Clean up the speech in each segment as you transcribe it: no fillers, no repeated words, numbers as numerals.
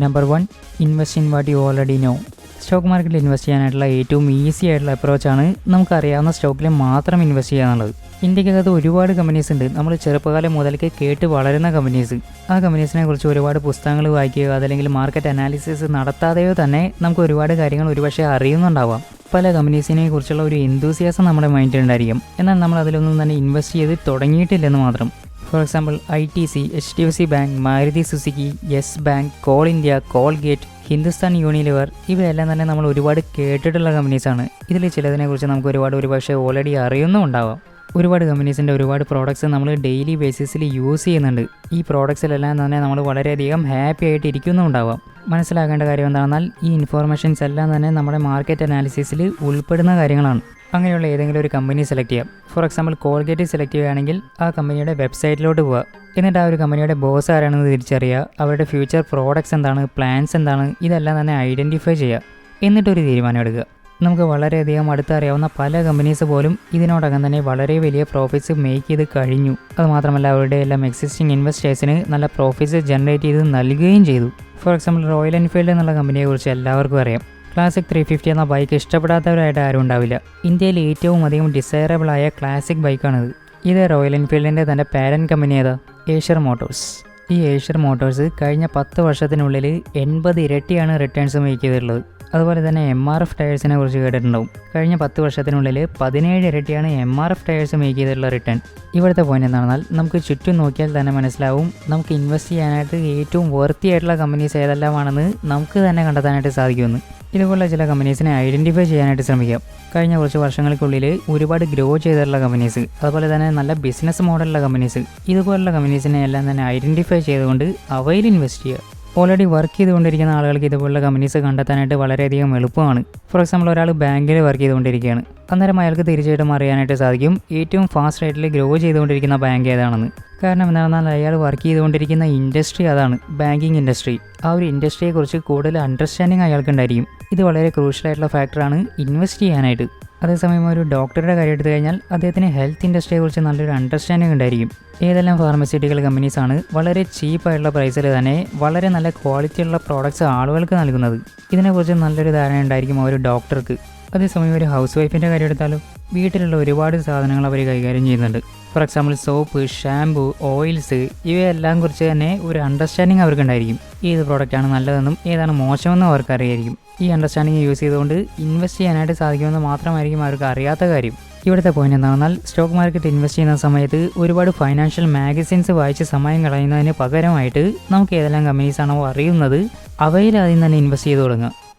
Number 1, invest in what you already know. Stock മാർക്കറ്റിൽ invest ചെയ്യാനായിട്ടുള്ള ഏറ്റവും ഈസി ആയിട്ടുള്ള അപ്രോച്ചാണ് നമുക്കറിയാവുന്ന സ്റ്റോക്കിൽ മാത്രം ഇൻവെസ്റ്റ് ചെയ്യുക എന്നുള്ളത്. ഇന്ത്യക്കകത്ത് ഒരുപാട് കമ്പനീസ് ഉണ്ട്, നമ്മൾ ചെറുപ്പകാലം മുതൽക്ക് കേട്ട് വളരുന്ന കമ്പനീസ്. ആ കമ്പനീസിനെ കുറിച്ച് ഒരുപാട് പുസ്തകങ്ങൾ വായിക്കുകയോ അതല്ലെങ്കിൽ മാർക്കറ്റ് അനാലിസിസ് നടത്താതെയോ തന്നെ നമുക്ക് ഒരുപാട് കാര്യങ്ങൾ ഒരുപക്ഷെ അറിയുന്നുണ്ടാവാം. പല കമ്പനീസിനെ കുറിച്ചുള്ള ഒരു എന്തൂസിയാസം നമ്മുടെ മൈൻഡിൽ ഉണ്ടായിരിക്കും, എന്നാൽ നമ്മൾ അതിലൊന്നും തന്നെ ഇൻവെസ്റ്റ് ചെയ്ത് തുടങ്ങിയിട്ടില്ലെന്ന് മാത്രം. For example ITC, HDFC bank, Maruti Suzuki, yes bank, call India, Colgate, Hindustan Unilever, ഇവയെല്ലാം തന്നെ നമ്മൾ ഒരുപാട് കേട്ടിട്ടുള്ള കമ്പനീസാണ്. ഇതിൽ ചിലതിനെക്കുറിച്ച് നമുക്ക് ഒരുപക്ഷെ ഓൾറെഡി അറിയുന്നുണ്ടാവാം. ഒരുപാട് കമ്പനീസിൻ്റെ ഒരുപാട് പ്രോഡക്ട്സ് നമ്മൾ ഡെയിലി ബേസിസിൽ യൂസ് ചെയ്യുന്നുണ്ട്. ഈ പ്രോഡക്ട്സിലെല്ലാം തന്നെ നമ്മൾ വളരെയധികം ഹാപ്പി ആയിട്ട് ഇരിക്കുന്നുണ്ടാവാം. മനസ്സിലാക്കേണ്ട കാര്യം എന്താണെന്നാൽ ഈ ഇൻഫോർമേഷൻസ് എല്ലാം തന്നെ നമ്മുടെ മാർക്കറ്റ് അനാലിസിസിൽ ഉൾപ്പെടുന്ന കാര്യങ്ങളാണ്. അങ്ങനെയുള്ള ഏതെങ്കിലും ഒരു കമ്പനി സെലക്ട് ചെയ്യാം. ഫോർ എക്സാമ്പിൾ കോൾഗേറ്റ് സെലക്ട് ചെയ്യുകയാണെങ്കിൽ ആ കമ്പനിയുടെ വെബ്സൈറ്റിലോട്ട് പോവുക. എന്നിട്ട് ആ ഒരു കമ്പനിയുടെ ബോസ് ആരാണെന്ന് തിരിച്ചറിയുക, അവരുടെ ഫ്യൂച്ചർ പ്രോഡക്ട്സ് എന്താണ്, പ്ലാൻസ് എന്താണ്, ഇതെല്ലാം തന്നെ ഐഡൻറ്റിഫൈ ചെയ്യുക. എന്നിട്ടൊരു തീരുമാനം എടുക്കുക. നമുക്ക് വളരെയധികം അടുത്തറിയാവുന്ന പല കമ്പനീസ് പോലും ഇതിനോടകം തന്നെ വളരെ വലിയ പ്രോഫിറ്റ്സ് മേക്ക് ചെയ്ത് കഴിഞ്ഞു. അതുമാത്രമല്ല അവരുടെ എല്ലാം എക്സിസ്റ്റിംഗ് ഇൻവെസ്റ്റേഴ്സിന് നല്ല പ്രോഫിറ്റ്സ് ജനറേറ്റ് ചെയ്ത് നൽകുകയും ചെയ്തു. ഫോർ എക്സാമ്പിൾ റോയൽ എൻഫീൽഡ് എന്നുള്ള കമ്പനിയെക്കുറിച്ച് എല്ലാവർക്കും അറിയാം. ക്ലാസിക് 350 എന്ന ബൈക്ക് ഇഷ്ടപ്പെടാത്തവരായിട്ട് ആരും ഉണ്ടാവില്ല. ഇന്ത്യയിൽ ഏറ്റവും അധികം ഡിസൈറബിൾ ആയ ക്ലാസിക് ബൈക്കാണിത്. ഇത് റോയൽ എൻഫീൽഡിൻ്റെ തന്നെ പാരൻറ്റ് കമ്പനി ഏതാ? ഏഷ്യർ മോട്ടോഴ്സ്. ഈ ഏഷ്യർ മോട്ടോഴ്സ് കഴിഞ്ഞ 10 വർഷത്തിനുള്ളിൽ 80 ഇരട്ടിയാണ് റിട്ടേൺസ് മേക്ക് ചെയ്തിട്ടുള്ളത്. അതുപോലെ തന്നെ MRF ടയേഴ്സിനെ കുറിച്ച് കേട്ടിട്ടുണ്ടാവും. കഴിഞ്ഞ 10 വർഷത്തിനുള്ളിൽ 17 ഇരട്ടിയാണ് MRF ടയേഴ്സ് മേക്ക് ചെയ്തിട്ടുള്ള റിട്ടേൺ. ഇവിടുത്തെ പോയിന്റ് എന്താണെന്നാൽ നമുക്ക് ചുറ്റും നോക്കിയാൽ തന്നെ മനസ്സിലാവും നമുക്ക് ഇൻവെസ്റ്റ് ചെയ്യാനായിട്ട് ഏറ്റവും വർത്തി ആയിട്ടുള്ള കമ്പനീസ് ഏതെല്ലാമാണെന്ന് നമുക്ക് തന്നെ കണ്ടെത്താനായിട്ട് സാധിക്കുമെന്ന്. ഇതുപോലുള്ള ചില കമ്പനീസിനെ ഐഡൻറ്റിഫൈ ചെയ്യാനായിട്ട് ശ്രമിക്കാം. കഴിഞ്ഞ കുറച്ച് വർഷങ്ങൾക്കുള്ളിൽ ഒരുപാട് ഗ്രോ ചെയ്തിട്ടുള്ള കമ്പനീസ്, അതുപോലെ തന്നെ നല്ല ബിസിനസ് മോഡലുള്ള കമ്പനീസ്, ഇതുപോലുള്ള കമ്പനീസിനെ എല്ലാം തന്നെ ഐഡൻറ്റിഫൈ ചെയ്തുകൊണ്ട് അവയിൽ ഇൻവെസ്റ്റ് ചെയ്യുക. ഓൾറെഡി വർക്ക് ചെയ്തുകൊണ്ടിരിക്കുന്ന ആളുകൾക്ക് ഇതുപോലുള്ള കമ്പനീസ് കണ്ടെത്താനായിട്ട് വളരെയധികം എളുപ്പമാണ്. ഫോർ എക്സാമ്പിൾ ഒരാൾ ബാങ്കിൽ വർക്ക് ചെയ്തുകൊണ്ടിരിക്കുകയാണ്. അന്നേരം അയാൾക്ക് തീർച്ചയായിട്ടും അറിയാനായിട്ട് സാധിക്കും ഏറ്റവും ഫാസ്റ്റ് റേറ്റിൽ ഗ്രോ ചെയ്തുകൊണ്ടിരിക്കുന്ന ബാങ്ക് ഏതാണെന്ന്. കാരണം എന്താണെന്നാൽ അയാൾ വർക്ക് ചെയ്തുകൊണ്ടിരിക്കുന്ന ഇൻഡസ്ട്രി അതാണ്, ബാങ്കിങ് ഇൻഡസ്ട്രി. ആ ഒരു ഇൻഡസ്ട്രിയെക്കുറിച്ച് കൂടുതൽ അണ്ടർസ്റ്റാൻഡിങ് അയാൾക്കുണ്ടായിരിക്കും. ഇത് വളരെ ക്രൂഷ്യലായിട്ടുള്ള ഫാക്ടറാണ് ഇൻവെസ്റ്റ് ചെയ്യാനായിട്ട്. അതേസമയം ഒരു ഡോക്ടറുടെ കാര്യം എടുത്തു കഴിഞ്ഞാൽ അദ്ദേഹത്തിന് ഹെൽത്ത് ഇൻഡസ്ട്രിയെക്കുറിച്ച് നല്ലൊരു അണ്ടർസ്റ്റാൻഡിങ് ഉണ്ടായിരിക്കും. ഏതെല്ലാം ഫാർമസ്യൂട്ടിക്കൽ കമ്പനീസാണ് വളരെ ചീപ്പായിട്ടുള്ള പ്രൈസിൽ തന്നെ വളരെ നല്ല ക്വാളിറ്റിയുള്ള പ്രോഡക്റ്റ്സ് ആളുകൾക്ക് നൽകുന്നത്, ഇതിനെക്കുറിച്ച് നല്ലൊരു ധാരണ ഉണ്ടായിരിക്കും ആ ഒരു ഡോക്ടർക്ക്. അതേസമയം ഒരു ഹൗസ് വൈഫിൻ്റെ കാര്യം എടുത്താലും വീട്ടിലുള്ള ഒരുപാട് സാധനങ്ങൾ അവർ കൈകാര്യം ചെയ്യുന്നുണ്ട്. For example soap, shampoo, oils, ഇവയെല്ലാം കുറിച്ച് തന്നെ ഒരു അണ്ടർസ്റ്റാൻഡിങ് അവർക്കുണ്ടായിരിക്കും. ഏത് പ്രോഡക്റ്റാണ് നല്ലതെന്നും ഏതാണ് മോശമെന്നും അവർക്ക് അറിയായിരിക്കും. ഈ അണ്ടർസ്റ്റാൻഡിങ് യൂസ് ചെയ്തുകൊണ്ട് ഇൻവെസ്റ്റ് ചെയ്യാനായിട്ട് സാധിക്കുമെന്ന് മാത്രമായിരിക്കും അവർക്ക് അറിയാത്ത കാര്യം. ഇവിടുത്തെ പോയിന്റ് എന്താണെന്നാൽ സ്റ്റോക്ക് മാർക്കറ്റ് ഇൻവെസ്റ്റ് ചെയ്യുന്ന സമയത്ത് ഒരുപാട് ഫൈനാൻഷ്യൽ മാഗസിൻസ് വായിച്ച് സമയം കളയുന്നതിന് പകരമായിട്ട് നമുക്ക് ഏതെല്ലാം കമ്പനീസാണോ അറിയുന്നത് അവയിൽ ആദ്യം തന്നെ ഇൻവെസ്റ്റ് ചെയ്ത് തുടങ്ങുക.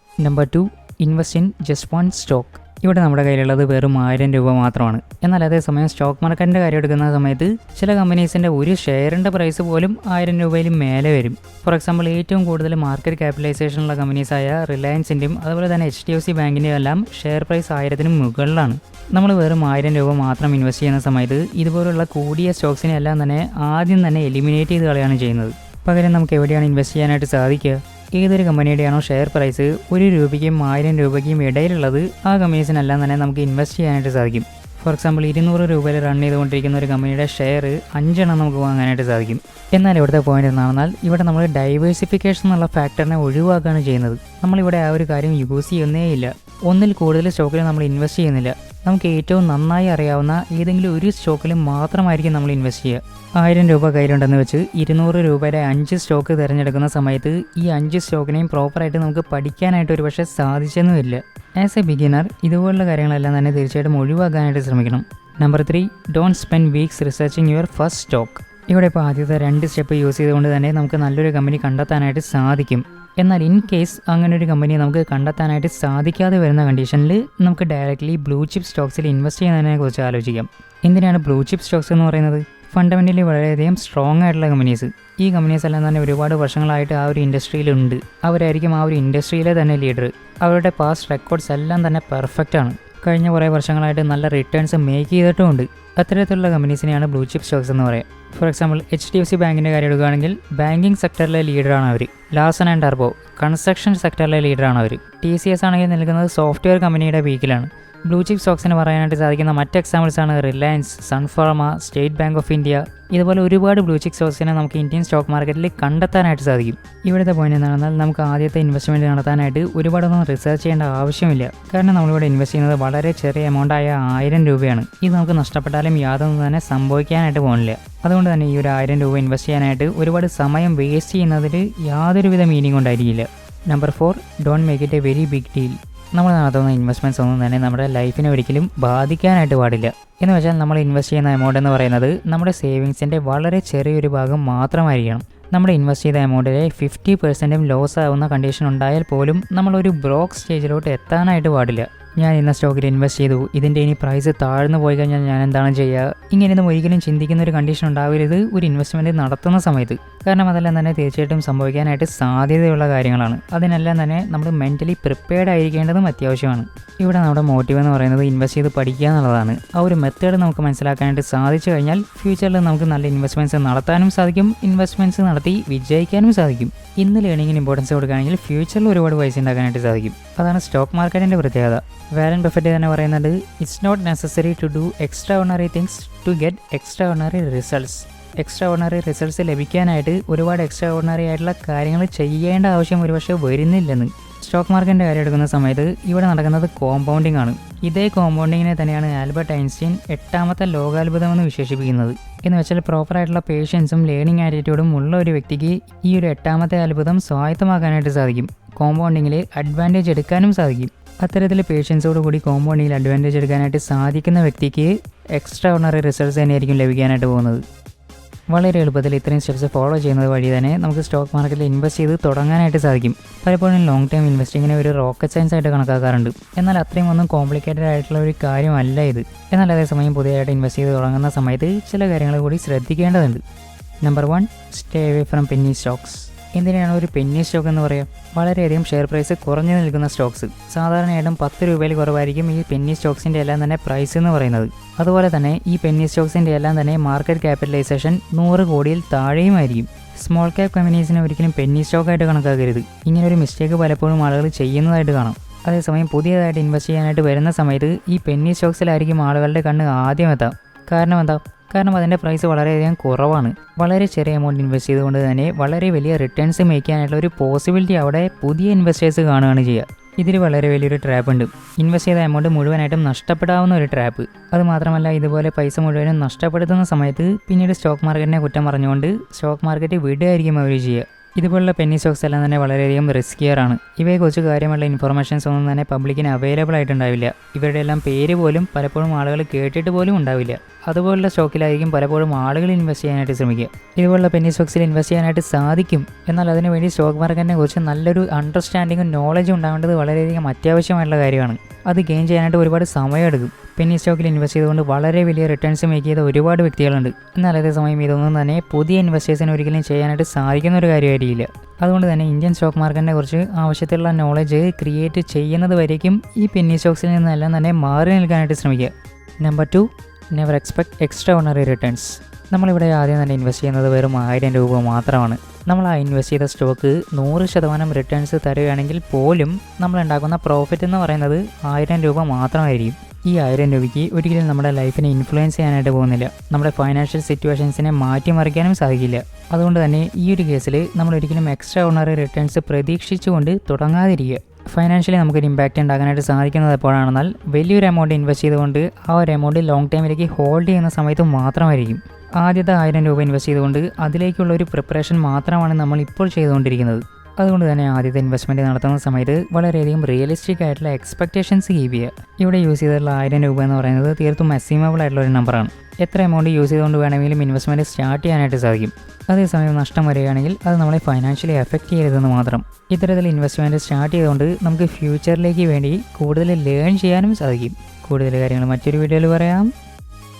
Number 2, invest in just one stock. ഇവിടെ നമ്മുടെ കയ്യിലുള്ളത് വെറും 1000 രൂപ മാത്രമാണ്. എന്നാൽ അതേസമയം സ്റ്റോക്ക് മാർക്കറ്റിൻ്റെ കാര്യം എടുക്കുന്ന സമയത്ത് ചില കമ്പനീസിൻ്റെ ഒരു ഷെയറിൻ്റെ പ്രൈസ് പോലും 1000 രൂപയിൽ മേലെ വരും. ഫോർ എക്സാമ്പിൾ ഏറ്റവും കൂടുതൽ മാർക്കറ്റ് ക്യാപിറ്റലൈസേഷനുള്ള കമ്പനീസായ റിലയൻസിൻ്റെയും അതുപോലെ തന്നെ HDFC ബാങ്കിൻ്റെയും എല്ലാം ഷെയർ പ്രൈസ് 1000-ന് മുകളിലാണ്. നമ്മൾ വെറും 1000 രൂപ മാത്രം ഇൻവെസ്റ്റ് ചെയ്യുന്ന സമയത്ത് ഇതുപോലുള്ള കൂടിയ സ്റ്റോക്സിനെ എല്ലാം തന്നെ ആദ്യം തന്നെ എലിമിനേറ്റ് ചെയ്ത് കളയാണ് ചെയ്യുന്നത്. പകരം നമുക്ക് എവിടെയാണ് ഇൻവെസ്റ്റ് ചെയ്യാനായിട്ട് സാധിക്കുക? ഏതൊരു കമ്പനിയുടെയാണോ ഷെയർ പ്രൈസ് 1 രൂപയ്ക്കും 1000 രൂപയ്ക്കും ഇടയിലുള്ളത് ആ കമ്പനീസിനെല്ലാം തന്നെ നമുക്ക് ഇൻവെസ്റ്റ് ചെയ്യാനായിട്ട് സാധിക്കും. ഫോർ എക്സാമ്പിൾ 200 രൂപയിൽ റൺ ചെയ്തുകൊണ്ടിരിക്കുന്ന ഒരു കമ്പനിയുടെ ഷെയർ 5 എണ്ണം നമുക്ക് വാങ്ങാനായിട്ട് സാധിക്കും. എന്നാൽ ഇവിടുത്തെ പോയിന്റ് എന്താണെന്നാൽ ഇവിടെ നമ്മൾ ഡൈവേഴ്സിഫിക്കേഷൻ എന്നുള്ള ഫാക്ടറിനെ ഒഴിവാക്കുകയാണ് ചെയ്യുന്നത്. നമ്മളിവിടെ ആ ഒരു കാര്യം യൂസ് ചെയ്യുന്നേ ഇല്ല. ഒന്നിൽ കൂടുതൽ സ്റ്റോക്കിൽ നമ്മൾ ഇൻവെസ്റ്റ് ചെയ്യുന്നില്ല. നമുക്ക് ഏറ്റവും നന്നായി അറിയാവുന്ന ഏതെങ്കിലും ഒരു സ്റ്റോക്കിൽ മാത്രമായിരിക്കും നമ്മൾ ഇൻവെസ്റ്റ് ചെയ്യുക. 1000 രൂപ കയ്യിലുണ്ടെന്ന് വെച്ച് 200 രൂപയുടെ 5 സ്റ്റോക്ക് തിരഞ്ഞെടുക്കുന്ന സമയത്ത് ഈ 5 സ്റ്റോക്കിനെയും പ്രോപ്പറായിട്ട് നമുക്ക് പഠിക്കാനായിട്ട് ഒരുപക്ഷെ സാധിച്ചെന്നുമില്ല. ആസ് എ ബിഗിനർ ഇതുപോലുള്ള കാര്യങ്ങളെല്ലാം തന്നെ തീർച്ചയായിട്ടും ഒഴിവാക്കാനായിട്ട് ശ്രമിക്കണം. Number 3, don't spend weeks researching your first stock. ഇവിടെ ഇപ്പോൾ ആദ്യത്തെ 2 സ്റ്റെപ്പ് യൂസ് ചെയ്തുകൊണ്ട് തന്നെ നമുക്ക് നല്ലൊരു കമ്പനി കണ്ടെത്താനായിട്ട് സാധിക്കും. എന്നാൽ ഇൻ കേസ് അങ്ങനെ ഒരു കമ്പനി നമുക്ക് കണ്ടെത്താനായിട്ട് സാധിക്കാതെ വരുന്ന കണ്ടീഷനിൽ നമുക്ക് ഡയറക്റ്റ്ലി ബ്ലൂ ചിപ്പ് സ്റ്റോക്സിൽ ഇൻവെസ്റ്റ് ചെയ്യുന്നതിനെ കുറിച്ച് ആലോചിക്കാം. എന്തിനാണ് ബ്ലൂ ചിപ്പ് സ്റ്റോക്സ് എന്ന് പറയുന്നത്? ഫണ്ടമെൻ്റലി വളരെയധികം സ്ട്രോങ് ആയിട്ടുള്ള കമ്പനീസ്. ഈ കമ്പനീസ് എല്ലാം തന്നെ ഒരുപാട് വർഷങ്ങളായിട്ട് ആ ഒരു ഇൻഡസ്ട്രിയിലുണ്ട്. അവരായിരിക്കും ആ ഒരു ഇൻഡസ്ട്രിയിലെ തന്നെ ലീഡർ. അവരുടെ പാസ്റ്റ് റെക്കോർഡ്സ് എല്ലാം തന്നെ പെർഫെക്റ്റ് ആണ്. കഴിഞ്ഞ കുറേ വർഷങ്ങളായിട്ട് നല്ല റിട്ടേൺസ് മേക്ക് ചെയ്തിട്ടുമുണ്ട്. അത്തരത്തിലുള്ള കമ്പനീസിനെയാണ് ബ്ലൂ ചിപ്പ് സ്റ്റോക്സ് എന്ന് പറയാം. ഫോർ എക്സാമ്പിൾ HDFC ബാങ്കിൻ്റെ കാര്യം എടുക്കുകയാണെങ്കിൽ ബാങ്കിങ് സെക്ടറിലെ ലീഡറാണ് അവർ. ലാർസൻ ആൻഡ് ടർബോ കൺസ്ട്രക്ഷൻ സെക്ടറിലെ ലീഡറാണ് അവർ. TCS ആണെങ്കിൽ നിൽക്കുന്നത് സോഫ്റ്റ്വെയർ കമ്പനിയുടെ പീക്കിലാണ്. ബ്ലൂ ചിപ്പ് സ്റ്റോക്സിന് പറയാനായിട്ട് സാധിക്കുന്ന മറ്റ് എക്സാമ്പിൾസാണ് Reliance, Sun Pharma, State Bank of India. ഇതുപോലെ ഒരുപാട് ബ്ലൂ ചിപ്പ് സ്റ്റോക്സിനെ നമുക്ക് ഇന്ത്യൻ സ്റ്റോക്ക് മാർക്കറ്റിൽ കണ്ടെത്താനായിട്ട് സാധിക്കും. ഇവിടുത്തെ പോയിന്റ് എന്താണെന്നാൽ നമുക്ക് ആദ്യത്തെ ഇൻവെസ്റ്റ്മെൻറ്റ് നടത്താനായിട്ട് ഒരുപാടൊന്നും റിസർച്ച് ചെയ്യേണ്ട ആവശ്യമില്ല. കാരണം നമ്മളിവിടെ ഇൻവെസ്റ്റ് ചെയ്യുന്നത് വളരെ ചെറിയ എമൗണ്ടായ 1000 രൂപയാണ്. ഇത് നമുക്ക് നഷ്ടപ്പെട്ടാലും യാതൊന്നും തന്നെ സംഭവിക്കാനായിട്ട് പോകുന്നില്ല. അതുകൊണ്ട് തന്നെ ഈ ഒരു 1000 രൂപ ഇൻവെസ്റ്റ് ചെയ്യാനായിട്ട് ഒരുപാട് സമയം വേസ്റ്റ് ചെയ്യുന്നതിൽ യാതൊരുവിധ മീനിങ് ഉണ്ടായിരിക്കില്ല. Number 4, don't make it a very big deal. നമ്മൾ നടത്തുന്ന ഇൻവെസ്റ്റ്മെൻറ്റ്സ് ഒന്നും തന്നെ നമ്മുടെ ലൈഫിനെ ഒരിക്കലും ബാധിക്കാനായിട്ട് പാടില്ല. എന്ന് വെച്ചാൽ നമ്മൾ ഇൻവെസ്റ്റ് ചെയ്യുന്ന എമൗണ്ട് എന്ന് പറയുന്നത് നമ്മുടെ സേവിങ്സിൻ്റെ വളരെ ചെറിയൊരു ഭാഗം മാത്രമായിരിക്കണം. നമ്മൾ ഇൻവെസ്റ്റ് ചെയ്ത എമൗണ്ടിലെ 50% ലോസ് ആവുന്ന കണ്ടീഷൻ ഉണ്ടായാൽ പോലും നമ്മളൊരു ബ്രോക്ക് സ്റ്റേജിലോട്ട് എത്താനായിട്ട് പാടില്ല. ഞാൻ ഇന്ന സ്റ്റോക്കിൽ ഇൻവെസ്റ്റ് ചെയ്തു, ഇതിൻ്റെ ഇനി പ്രൈസ് താഴ്ന്നു പോയി കഴിഞ്ഞാൽ ഞാൻ എന്താണ് ചെയ്യുക, ഇങ്ങനെയൊന്നും ഒരിക്കലും ചിന്തിക്കുന്ന ഒരു കണ്ടീഷൻ ഉണ്ടാവരുത് ഒരു ഇൻവെസ്റ്റ്മെൻറ്റ് നടത്തുന്ന സമയത്ത്. കാരണം അതെല്ലാം തന്നെ തീർച്ചയായിട്ടും സംഭവിക്കാനായിട്ട് സാധ്യതയുള്ള കാര്യങ്ങളാണ്. അതിനെല്ലാം തന്നെ നമ്മൾ മെൻ്റലി പ്രിപ്പയർഡ് ആയിരിക്കേണ്ടതും അത്യാവശ്യമാണ്. ഇവിടെ നമ്മുടെ മോട്ടീവ് എന്ന് പറയുന്നത് ഇൻവെസ്റ്റ് ചെയ്ത് പഠിക്കുക എന്നുള്ളതാണ്. ആ ഒരു മെത്തേഡ് നമുക്ക് മനസ്സിലാക്കാനായിട്ട് സാധിച്ചു കഴിഞ്ഞാൽ ഫ്യൂച്ചറിൽ നമുക്ക് നല്ല ഇൻവെസ്റ്റ്മെൻറ്റ്സ് നടത്താനും സാധിക്കും, ഇൻവെസ്റ്റ്മെൻറ്റ്സ് നടത്തി വിജയിക്കാനും സാധിക്കും. ഇന്ന് ലേണിങ്ങിന് ഇമ്പോർട്ടൻസ് കൊടുക്കുകയാണെങ്കിൽ ഫ്യൂച്ചറിൽ ഒരുപാട് പൈസ ഉണ്ടാക്കാനായിട്ട് സാധിക്കും. അതാണ് സ്റ്റോക്ക് മാർക്കറ്റിൻ്റെ പ്രത്യേകത. വാരൻ ബഫറ്റ് തന്നെ പറയുന്നത് it's not necessary to do extraordinary things to get extraordinary results. Extraordinary results ലഭിക്കാനായിട്ട് ഒരുപാട് എക്സ്ട്രാ ഓർഡിനറി ആയിട്ടുള്ള കാര്യങ്ങൾ ചെയ്യേണ്ട ആവശ്യം ഒരുപക്ഷെ വരുന്നില്ലെന്ന്. സ്റ്റോക്ക് മാർക്കറ്റിൻ്റെ കാര്യം എടുക്കുന്ന സമയത്ത് ഇവിടെ നടക്കുന്നത് കോമ്പൗണ്ടിങ് ആണ്. ഇതേ കോമ്പൗണ്ടിങ്ങിനെ തന്നെയാണ് ആൽബർട്ട് ഐൻസ്റ്റീൻ 8ാമത്തെ ലോകാത്ഭുതമെന്ന് വിശേഷിപ്പിക്കുന്നത്. എന്ന് വെച്ചാൽ പ്രോപ്പറായിട്ടുള്ള പേഷ്യൻസും ലേണിംഗ് ആറ്റിറ്റ്യൂഡും ഉള്ള ഒരു വ്യക്തിക്ക് ഈ ഒരു 8ാമത്തെ അത്ഭുതം സ്വായത്തമാക്കാനായിട്ട് സാധിക്കും. കോമ്പൗണ്ടിങ്ങിൽ അഡ്വാൻറ്റേജ് എടുക്കാനും സാധിക്കും. അത്തരത്തിൽ പേഷ്യൻസോട് കൂടി കോമ്പൗണ്ടിങ്ങിൽ അഡ്വാൻറ്റേജ് എടുക്കാനായിട്ട് സാധിക്കുന്ന വ്യക്തിക്ക് എക്സ്ട്രാ ഓർഡിനറി റിസൾട്ട്സ് തന്നെയായിരിക്കും ലഭിക്കാനായിട്ട് പോകുന്നത്. വളരെ എളുപ്പത്തിൽ ഇത്രയും സ്റ്റെപ്സ് ഫോളോ ചെയ്യുന്നത് വഴി തന്നെ നമുക്ക് സ്റ്റോക്ക് മാർക്കറ്റിൽ ഇൻവെസ്റ്റ് ചെയ്ത് തുടങ്ങാനായിട്ട് സാധിക്കും. പലപ്പോഴും ലോങ് ടൈം ഇൻവെസ്റ്റിങ്ങിനെ ഒരു റോക്കറ്റ് സയൻസ് ആയിട്ട് കണക്കാക്കാറുണ്ട്. എന്നാൽ അത്രയും ഒന്നും കോംപ്ലിക്കേറ്റഡ് ആയിട്ടുള്ള ഒരു കാര്യമല്ല ഇത്. എന്നാൽ അതേസമയം പുതിയതായിട്ട് ഇൻവെസ്റ്റ് ചെയ്ത് തുടങ്ങുന്ന സമയത്ത് ചില കാര്യങ്ങൾ കൂടി ശ്രദ്ധിക്കേണ്ടതുണ്ട്. Number 1, stay away from penny stocks. എന്തിനാണ് ഒരു പെന്നി സ്റ്റോക്ക് എന്ന് പറയുക? വളരെയധികം ഷെയർ പ്രൈസ് കുറഞ്ഞു നിൽക്കുന്ന സ്റ്റോക്സ്. സാധാരണയായിട്ടും 10 രൂപയിൽ കുറവായിരിക്കും ഈ പെന്നി സ്റ്റോക്സിൻ്റെ എല്ലാം തന്നെ പ്രൈസ് എന്ന് പറയുന്നത്. അതുപോലെ തന്നെ ഈ പെന്നി സ്റ്റോക്സിൻ്റെ എല്ലാം തന്നെ മാർക്കറ്റ് ക്യാപിറ്റലൈസേഷൻ 100 കോടിയിൽ താഴെയുമായിരിക്കും. സ്മോൾ ക്യാപ് കമ്പനീസിനെ ഒരിക്കലും പെന്നി സ്റ്റോക്കായിട്ട് കണക്കാക്കരുത്. ഇങ്ങനൊരു മിസ്റ്റേക്ക് പലപ്പോഴും ആളുകൾ ചെയ്യുന്നതായിട്ട് കാണാം. അതേസമയം പുതിയതായിട്ട് ഇൻവെസ്റ്റ് ചെയ്യാനായിട്ട് വരുന്ന സമയത്ത് ഈ പെന്നി സ്റ്റോക്സിലായിരിക്കും ആളുകളുടെ കണ്ണ് ആദ്യം എത്താം. കാരണം അതിൻ്റെ പ്രൈസ് വളരെയധികം കുറവാണ്. വളരെ ചെറിയ എമൗണ്ട് ഇൻവെസ്റ്റ് ചെയ്തുകൊണ്ട് തന്നെ വളരെ വലിയ റിട്ടേൺസ് മേക്ക് ചെയ്യാനായിട്ടുള്ള ഒരു പോസിബിലിറ്റി അവിടെ പുതിയ ഇൻവെസ്റ്റേഴ്സ് കാണുകയാണ് ചെയ്യുക. ഇതിൽ വളരെ വലിയൊരു ട്രാപ്പ് ഉണ്ട്. ഇൻവെസ്റ്റ് ചെയ്ത എമൗണ്ട് മുഴുവനായിട്ടും നഷ്ടപ്പെടാവുന്ന ഒരു ട്രാപ്പ്. അതുമാത്രമല്ല ഇതുപോലെ പൈസ മുഴുവനും നഷ്ടപ്പെടുത്തുന്ന സമയത്ത് പിന്നീട് സ്റ്റോക്ക് മാർക്കറ്റിനെ കുറ്റം പറഞ്ഞുകൊണ്ട് സ്റ്റോക്ക് മാർക്കറ്റ് വിടുകയായിരിക്കും അവർ ചെയ്യുക. ഇതുപോലുള്ള പെന്നി സ്റ്റോക്സ് എല്ലാം തന്നെ വളരെയധികം റിസ്കിയറാണ്. ഇവയെക്കുറിച്ച് കാര്യമുള്ള ഇൻഫർമേഷൻസ് ഒന്നും തന്നെ പബ്ലിക്കിന് അവൈലബിൾ ആയിട്ടുണ്ടാവില്ല. ഇവരുടെ എല്ലാം പേര് പോലും പലപ്പോഴും ആളുകൾ കേട്ടിട്ട് പോലും ഉണ്ടാവില്ല. അതുപോലുള്ള സ്റ്റോക്കിലായിരിക്കും പലപ്പോഴും ആളുകൾ ഇൻവെസ്റ്റ് ചെയ്യാനായിട്ട് ശ്രമിക്കുക. ഇതുപോലുള്ള പെന്നി സ്റ്റോക്സിൽ ഇൻവെസ്റ്റ് ചെയ്യാനായിട്ട് സാധിക്കും. എന്നാൽ അതിനുവേണ്ടി സ്റ്റോക്ക് മാർക്കറ്റിനെ കുറിച്ച് നല്ലൊരു അണ്ടർസ്റ്റാൻഡിങ്ങും നോളജും ഉണ്ടാവേണ്ടത് വളരെയധികം അത്യാവശ്യമായിട്ടുള്ള കാര്യമാണ്. അത് ഗെയിൻ ചെയ്യാനായിട്ട് ഒരുപാട് സമയമെടുക്കും. പെന്നി സ്റ്റോക്കിൽ ഇൻവെസ്റ്റ് ചെയ്തുകൊണ്ട് വളരെ വലിയ റിട്ടേൺസ് മേക്ക് ചെയ്ത ഒരുപാട് വ്യക്തികളുണ്ട്. എന്നാൽ അതേസമയം ഇതൊന്നും തന്നെ പുതിയ ഇൻവെസ്റ്റേഴ്സിന് ഒരിക്കലും ചെയ്യാനായിട്ട് സാധിക്കുന്ന ഒരു കാര്യമായിരിക്കില്ല. അതുകൊണ്ട് തന്നെ ഇന്ത്യൻ സ്റ്റോക്ക് മാർക്കറ്റിനെ കുറിച്ച് ആവശ്യത്തിലുള്ള നോളജ് ക്രിയേറ്റ് ചെയ്യുന്നത് വരേക്കും ഈ പെന്നി സ്റ്റോക്സിൽ നിന്നെല്ലാം തന്നെ മാറി നിൽക്കാനായിട്ട് ശ്രമിക്കുക. Number 2, never expect extra ordinary returns. നമ്മളിവിടെ ആദ്യം തന്നെ ഇൻവെസ്റ്റ് ചെയ്യുന്നത് വെറും 1000 രൂപ മാത്രമാണ്. നമ്മൾ ആ ഇൻവെസ്റ്റ് ചെയ്ത സ്റ്റോക്ക് 100% റിട്ടേൺസ് തരുകയാണെങ്കിൽ പോലും നമ്മൾ ഉണ്ടാക്കുന്ന പ്രോഫിറ്റ് എന്ന് പറയുന്നത് 1000 രൂപ മാത്രമായിരിക്കും. ഈ 1000 രൂപയ്ക്ക് ഒരിക്കലും നമ്മുടെ ലൈഫിനെ ഇൻഫ്ലുവൻസ് ചെയ്യാനായിട്ട് പോകുന്നില്ല. നമ്മുടെ ഫൈനാൻഷ്യൽ സിറ്റുവേഷൻസിനെ മാറ്റിമറിക്കാനും സാധിക്കില്ല. അതുകൊണ്ട് തന്നെ ഈ ഒരു കേസിൽ നമ്മൾ ഒരിക്കലും എക്സ്ട്രാ ഓർഡിനറി റിട്ടേൺസ് പ്രതീക്ഷിച്ചുകൊണ്ട് തുടങ്ങാതിരിക്കുക. ഫൈനാൻഷ്യലി നമുക്കൊരു ഇമ്പാക്റ്റ് ഉണ്ടാക്കാനായിട്ട് സാധിക്കുന്നത് എപ്പോഴാണെന്നാൽ വലിയൊരു എമൗണ്ട് ഇൻവെസ്റ്റ് ചെയ്തുകൊണ്ട് ആ ഒരു എമൗണ്ട് ലോങ് ടൈമിലേക്ക് ഹോൾഡ് ചെയ്യുന്ന സമയത്ത് മാത്രമായിരിക്കും. ആദ്യത്തെ 1000 രൂപ ഇൻവെസ്റ്റ് ചെയ്തുകൊണ്ട് അതിലേക്കുള്ള ഒരു പ്രിപ്പറേഷൻ മാത്രമാണ് നമ്മൾ ഇപ്പോൾ ചെയ്തുകൊണ്ടിരിക്കുന്നത്. അതുകൊണ്ട് തന്നെ ആദ്യത്തെ ഇൻവെസ്റ്റ്മെൻറ്റ് നടത്തുന്ന സമയത്ത് വളരെയധികം റിയലിസ്റ്റിക് ആയിട്ടുള്ള എക്സ്പെക്റ്റേഷൻസ് കീപ്പ് ചെയ്യുക. ഇവിടെ യൂസ് ചെയ്തിട്ടുള്ള 1000 രൂപ എന്ന് പറയുന്നത് തീർത്തും അസീമബിൾ ആയിട്ടുള്ള ഒരു നമ്പറാണ്. എത്ര എമൗണ്ട് യൂസ് ചെയ്തുകൊണ്ട് വേണമെങ്കിലും ഇൻവെസ്റ്റ്മെൻറ്റ് സ്റ്റാർട്ട് ചെയ്യാനായിട്ട് സാധിക്കും. അതേസമയം നഷ്ടം വരികയാണെങ്കിൽ അത് നമ്മളെ ഫൈനാൻഷ്യലി എഫക്റ്റ് ചെയ്യരുതെന്ന് മാത്രം. ഇത്തരത്തിൽ ഇൻവെസ്റ്റ്മെൻറ്റ് സ്റ്റാർട്ട് ചെയ്തുകൊണ്ട് നമുക്ക് ഫ്യൂച്ചറിലേക്ക് വേണ്ടി കൂടുതൽ ലേൺ ചെയ്യാനും സാധിക്കും. കൂടുതൽ കാര്യങ്ങൾ മറ്റൊരു വീഡിയോയിൽ പറയാം.